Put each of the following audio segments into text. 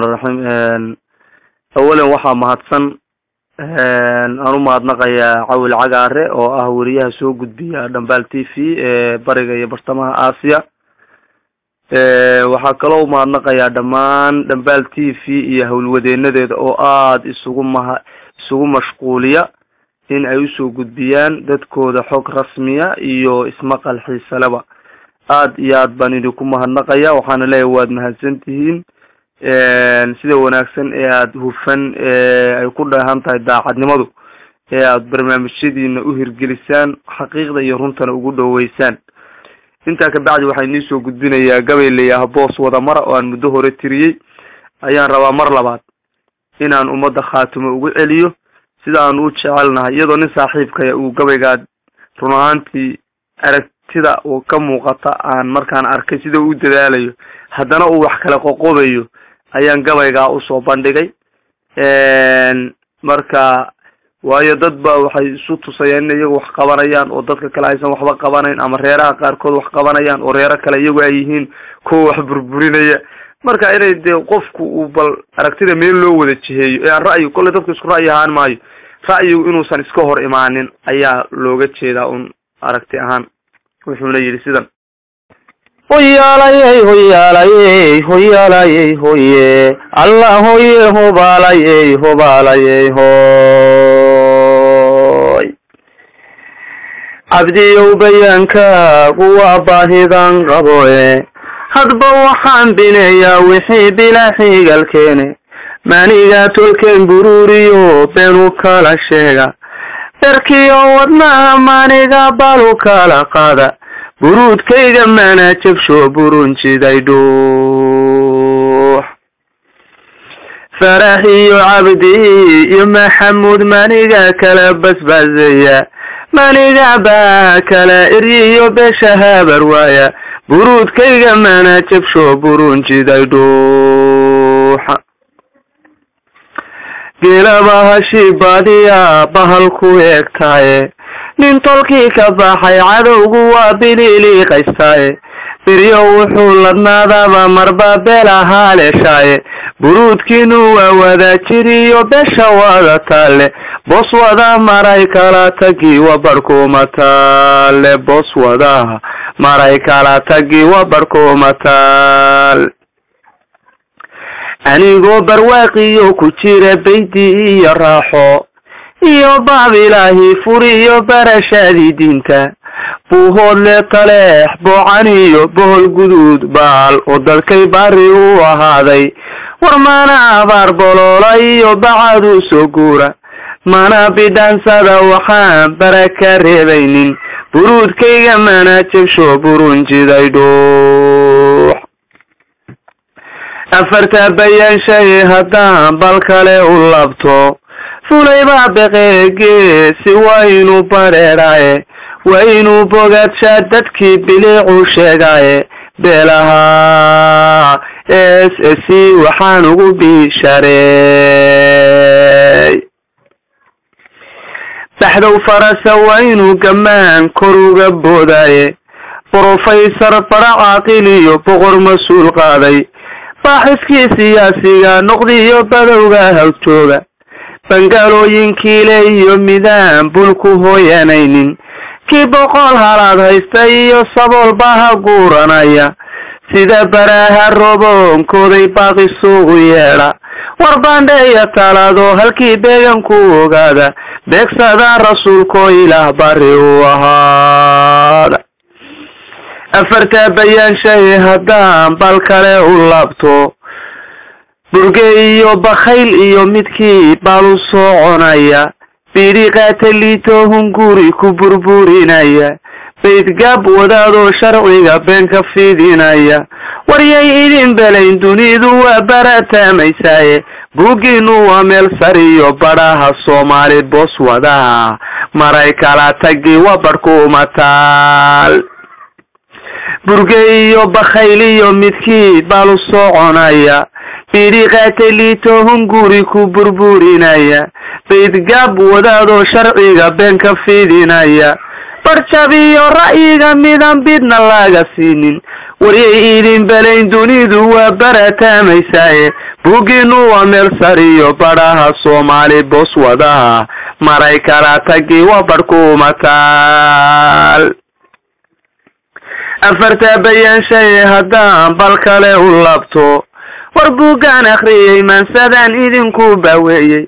الرحيم أولا waxaa mahadsan aanu mahadnaqayaa Cawil Cagaare oo ah wariyaha soo gudbiya Dambal TV ee bariga iyo bartamaha Aasiya waxaa kaloo mahadnaqayaa dhamaan Dambal TV iyo hawlwadeenadeeda oo aad isugu mashquuliya in ay u soo gudbiyaan dadkooda xog rasmiya iyo ismaqal xiiso leh aad iyo aad baan idinku mahadnaqayaa waxaana leeyahay waad mahadsantihiin sida wanaagsan ee aad hufan ay ku dhahan tahay daacadnimadu ee aad barnaamijyadiina u hirgelisaan xaqiiqda iyo runtana ugu dhaweysaan inta ka bacdi waxaan idin soo gudbinayaa gabayleeyaha boos wada mara oo aan muddo hore tiriyay ayaan rabaa mar labaad inaan umada khaatimo ugu celiyo sida aan u jecelnahay iyadoo nin saaxiibkaya uu gabayga run ahaantii aragtida oo ka muuqata aan markaan arkay sida uu dadaalayo haddana uu wax kala qoqobayo ayaan gabayga u soo bandhigay marka waayo dad ba waxay isu tusayeen iyagu wax qabanayaan oo dadka kale aysan waxba qabanayn ama reeraha qaarkood wax qabanayaan oo reero kale iyagu ay yihiin kuwa wax burburinaya marka inay qofku uu bal aragtida meel loo wada jiheeyo ee ra'yi kulli dadku isku ra'yi ahaan maayo ra'yigu inuusan iska hor imaanin ayaa looga jeedaa un aragti ahaan wuxuuna yiri sidan hoyaalayey hoyaalayey hoyaalayey hoye allah hoye hobaalayey hobaalayey hoy abdiyow bayaankaagu waa baahidan qaboe hadba waxaan bineeyaa wixii bilaa xigalkeene maniga tolkeen buruuriyo beenu kala sheega darkiyo wadnaha maniga balu kala qaada buruudkayga mana jabsho burunjiday dhuux farax iyo cabdi iyo maxamuud maniga kala basbaasaya maniga baa kala eriyo beesha habar waaya buruudkayga mana jabsho burunjiday dhuux geelabaha shibadiya bahalku eegtaaye nin tolkii ka baxay cadowgu waa biliiliiqaystaaye biryo wuxuu ladnaadaba marba beelahaa leeshaaye buruudkiinu waa wada jiriyo beesha wada taale boos wada maray kala tagi wabarhkuma taale boos wada maray kala tagi wabarhkuma taal anigoo barwaaqiyo ku jira bayti iyo raaxo iyo baabilaahi furiyo barashadii diinta buuhoodle taleex boocaniyo bohol guduud baal oo dadkay bari u ahaaday war mana abaar boloola iyo bacadu soo guura mana bidhaansada waxaan baraka reebaynin buruudkayga mana jabsho burunjiday dhuux afarta bayaan shay haddaan bal kale u labto fulayba beqeegee si waa inuu bareeraye waa inuu bogadshaa dadkii biliicu sheegaye beelaha SSC waxaan ugu bishareey baxdow farasa waa inuu gammaan kor uga boodaye brofeysar farac caaqil iyo boqor mas-uul qaaday baaxiskii siyaasiga noqdiyo badowga hawjooga bangaalooyinkiile iyo midaan bulku hooyanaynin kii boqol halaad haysta iyo sabool baha guuranaya sida baraaha roboonkooday baaqi suugu yeedha war bandheeya talaado halkii deeganku ogaada beegsada rasuulkoo ilaah bari u ahaada afarta bayaan shay haddaan bal kale u labto burge iyo bakhayl iyo midkii balu soconaya bidhi qaataliito hunguri ku burburinaya baydgaab wadaadoo sharciga been ka fidinaya waryay idin belayn dunidu waa baratamaysaaye buuggiinu waa meel sariyo badhaha soomaali boos wadaha maray kala tagi wabarhkuma taal burge iyo bakhayl iyo midkii balu soconaya bidhi qaataliito hunguri ku burburinaya baydgaab wadaadoo sharciga been ka fidinaya barjabiyo ra'yiga midan bidna laga siinin wariyay balayn dunidu waa barataamaysaaye buuginu waa meel sariyo baraha Soomaali boos wada maray kala tagi waa barkuuma taal afarta bayan shay haddaan bal kale u labto war buugaan akhriyay maansadaan idinku baaweeyay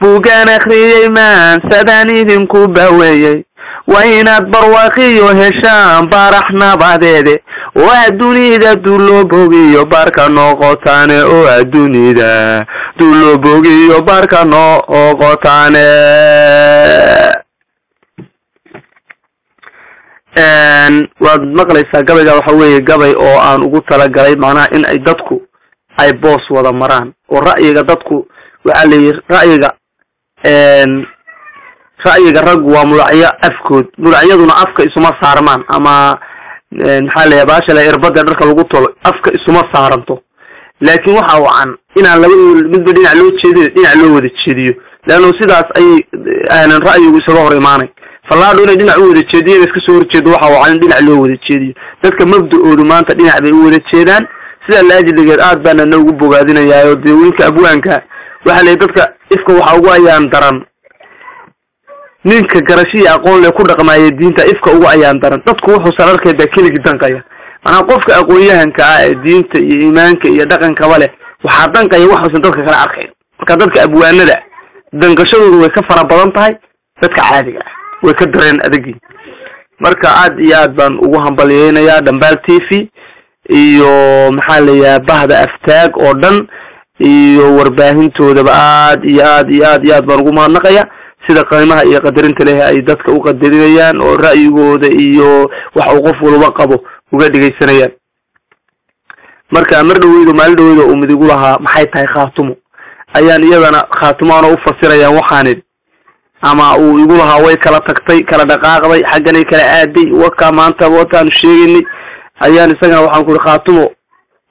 buugaan akhriyay maansadaan idinku baaweeyay waa inaad barwaaqiyo heshaan barax nabadeede oo adduunida dulo bogiyo barka noqotaane oo adduunida dulo bogiyo barka noqotaane waad maqlaysaa gabayga waxa weeye gabay oo aan ugu talagalay macnaha in ay dadku ay boos wada maraan oo ra'yiga dadku waxa leeyahay ra'yiga rag waa mulacyo afkood mulacyaduna afka isuma saarmaan ama maxaa leeyahay baasha la irbada dharka lagu tolo afka isuma saaranto laakiin waxa wacan inaan laba midba dhinac loo jeediyo dhinac loo wada jeediyo laano sidaas ay aanan ra'yigu isaga hor imaanay falaadho inay dhinac u wada jeediyeen iska soo horjeedo waxa wacan dhinac loo wada jeediyo dadka mabda'oodu maanta dhinac bay u wada jeedaan sida laajiligeed aad baana noogu bogaadinayaa deewinka abwaanka waxa leeyahay dadka ifka waxa ugu ayaan daran ninka garashii aqoon leh ku dhaqmaayay diinta ifka ugu ayaan daran dadku wuxuu sararkeeda keligi danqaya ana qofka aqoonyahanka ah ee diinta iyo iimaanka iyo dhaqanka wale waxa danqaya wax uusan dadka kala arkay marka dadka abwaanada danqashadoodu way ka fara badan tahay dadka caadiga ah way ka dareen adagi marka aad iyo aad baan ugu hambalyeeynaya Dambal TV iyo maxaa la yahay bahda aftaag oo dhan iyo warbaahintooda aad iyo aad baan ugu mahadnaqaya sida qiimaha iyo qadarinta leh ay dadka u qadarinayaan oo ra'yigooda iyo wax uu qof walba qabo uga dhigaysanayaan marka mar dhaweydo maal dhaweydo uu midigu lahaa maxay tahay khaatumo ayaan iyadana khaatumaana u fasirayaan waxaan ama uu igu lahaa way kala tagtay kala dhaqaaqday xaganay kala aaday waka maanta wataan sheeginay ayaan isagana waxaan ku khaatumo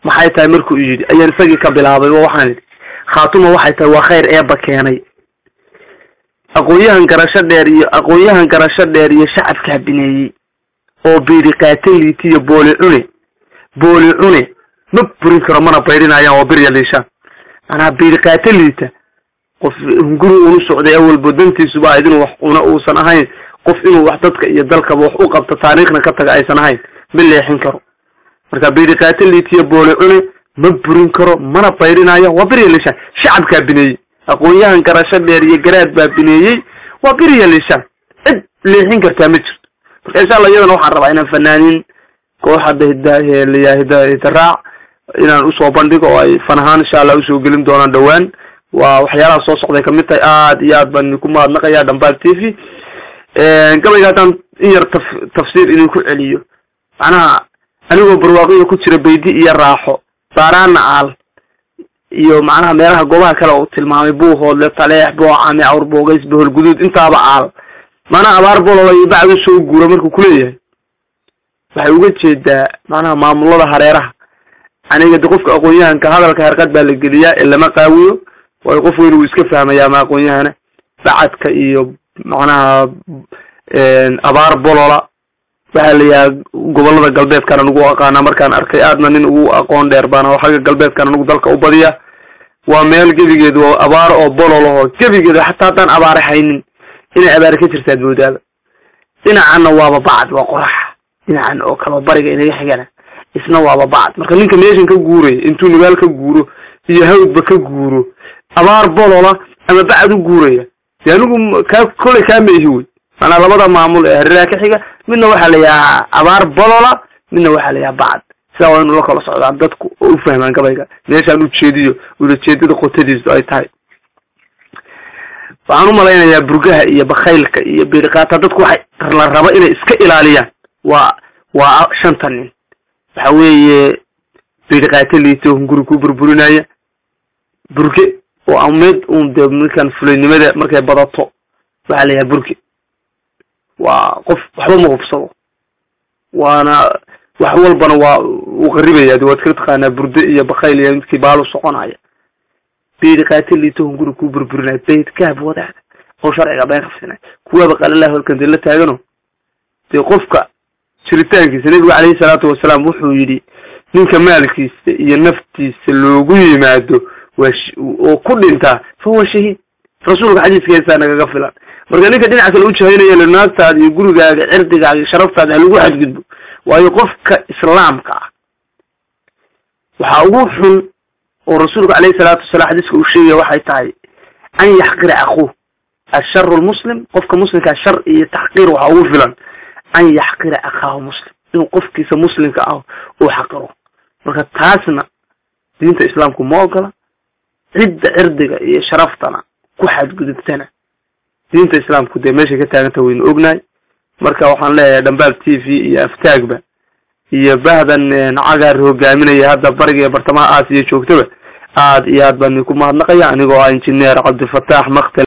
maxay tahay markuu yiri ayaan isagii ka bilaabay waxaan khaatumo waxay tahay waa khayr eeba keenay aqoonyahan garasho dheer iyo shacabka bineeyay oo biiri qaatiliiti iyo booli cune ma burin karo mana bayrinayaan oo bir yaleeshaan ana biiri qaatiliita qof hunguri uu socday awal bodantiisu baa idin wax una uusan ahayn qof inuu wax dadka iyo dalka wax u qabto taariikhna ka taga aysan ahayn bileexin karo marka biiri qaatiliiti iyo booli cune ma burin karo mana bayrinayaan waa bir yaleeshaan shacabka bineeyay aqoonyahan garasho dheer iyo garaad baa bineeyay waa bir yaleeshaan cid leexin kartaa ma jirto marka insha Allah iyadana waxaan rabaa inaan fanaanin kooxda hidaahiya raac inaan u soo bandhigo oo ay fanahan insha Allah u soo gelin doonaan dhawaan waa waxyaalaha soo socday kamid tahay aad iyo aad baan ku mahadnaqayaa Dambal TV gabaygaatan in yar tafsiir inuu ku celiyo macnaha anigoo barwaaqo ku jira baydi iyo raaxo saaraan aal iyo macnaha meelaha goobaha kale oo tilmaamay buuhoodle taleex boocame awr boogays bohol guduud intaaba aal mana abaar bololay iyo bacdu soo guuro markuu ku leeyahay waxay uga jeedaa macnaha maamulada hareeraha aniga qofka aqoonyahanka hadalka harqad baa la geliyaa ee lama qaawiyo way qof weyn uu iska fahmayaa ma aqoonyahana bacadka iyo macnaha abaar bolola waxa la yahay gobolada galbeedkana ugu aqaana markaan arkay aadna nin ugu aqoon dheer baan oo xagga galbeedkana ugu dalka u badiya waa meel gebigeedu oo abaar oo bololo gebigeedu xataa tan abaar haynin inay abaar ka jirtaa moodaaba dhinacana waaba bacad waa qorax dhinacan oo kala bariga inaga xigana isna waaba bacad marka ninka meeshan ka guuray intuu nidaal ka guuro iyo hawdba ka guuro abaar bolola ama bacad u guuraya yaanigu ka kole ka meehi way ana labada maamul ee hareeraha ka xiga midna waxa la yahay abaar bolola midna waxa la yahay bacad sida waa inuu la kala socdaan dadku oo u fahmaan gabayga meeshaan u jeediyo ujeedada qotadiisu ay tahay waxaan u malaynayaa burgaha iyo bakhaylka iyo biirqaata dadku waxay la rabo inay iska ilaaliyaan waa shantan nin waxa weeye biirqaata liito hunguri ku burburinaya burge oo ameed de markaan fulaynimada markay badato waxa la yahay burge waa qof waxba ma hubsado waana wax walbana waa u qaribaya waad ka taqaanaa burde iyo bakhayl iyo midkii baalo soconaya biiri qaatiliito hunguri ku burburinay beed kaab wadaad oo sharciga been khafsinay kuwa qalalaha halkan dil la taagano de qofka jiritaankiisa nabiga calayhi salaatu wasalaam wuxuu yidhi ninka maalkiisa iyo naftiisa loogu yimaado oo ku dhintaa fahuwa shahiid rasuulka xadiiskiisa nagaga filan marka ninka dhinaca kale u jahaynayo naagtaada iyo gurigaaga cirdigaaga iyo sharaftaada lagu xadgudbo waayo qofka islaamka ah waxa ugu xun oo rasuulka calayhi salaatu wasalaam xadiiska uu sheegay waxay tahay an yaxqira akhuhu الشر المسلم قفك مسلم كشر تحقير وحاول فلان أن يحقر أخاه مسلم إنه قفك مسلم كأهو وحقره مركز تاسنا دينة إسلامكم موقلة عدة عردقة شرفتنا كحد قدتنا دينة إسلامكم دي ماشي كتاغنتا وين أغناي مركز وحان لها دنبال تي في يفتاق با يبهدا نعاقر هقامنا يهادا برقية برطمان آسية شوكتبه آد إياد بان يكون مهد نقيا عنيقو انجنير عبد الفتاح مختل